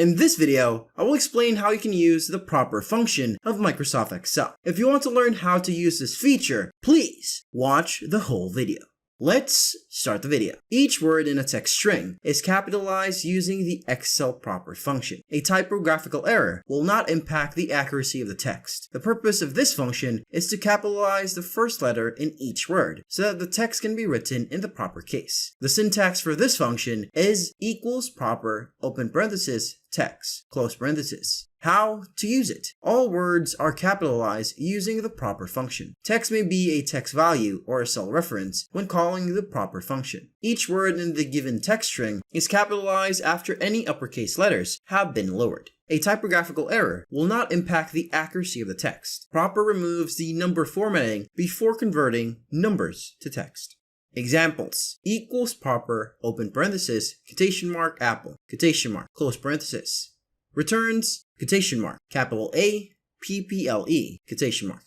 In this video, I will explain how you can use the proper function of Microsoft Excel. If you want to learn how to use this feature, please watch the whole video. Let's start the video. Each word in a text string is capitalized using the Excel proper function. A typographical error will not impact the accuracy of the text. The purpose of this function is to capitalize the first letter in each word so that the text can be written in the proper case. The syntax for this function is equals proper open parenthesis text close parenthesis. How to use it? All words are capitalized using the proper function. Text may be a text value or a cell reference when calling the proper function. Each word in the given text string is capitalized after any uppercase letters have been lowered. A typographical error will not impact the accuracy of the text. Proper removes the number formatting before converting numbers to text. Examples: equals proper open parenthesis quotation mark apple quotation mark close parenthesis. Returns quotation mark capital A PPLE quotation mark.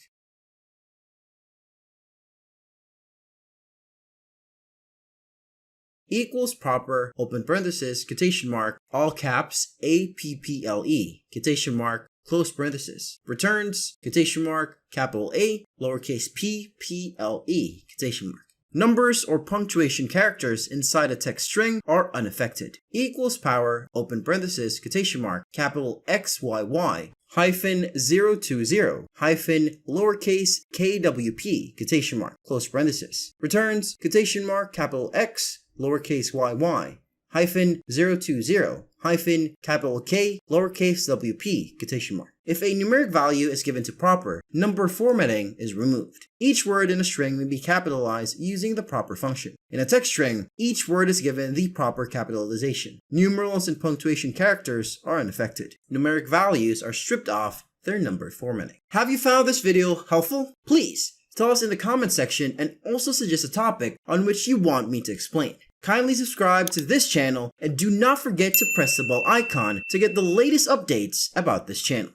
Equals proper open parenthesis quotation mark all caps APPLE quotation mark close parenthesis. Returns quotation mark capital A lowercase PPLE quotation mark. Numbers or punctuation characters inside a text string are unaffected. Equals power open parenthesis quotation mark capital XYY hyphen 020 hyphen lowercase kwp quotation mark close parenthesis. Returns quotation mark capital X lowercase yy hyphen 020 hyphen capital K lowercase wp quotation mark. If a numeric value is given to proper, number formatting is removed. Each word in a string may be capitalized using the proper function. In a text string, each word is given the proper capitalization. Numerals and punctuation characters are unaffected. Numeric values are stripped off their number formatting. Have you found this video helpful? Please tell us in the comment section and also suggest a topic on which you want me to explain. Kindly subscribe to this channel and do not forget to press the bell icon to get the latest updates about this channel.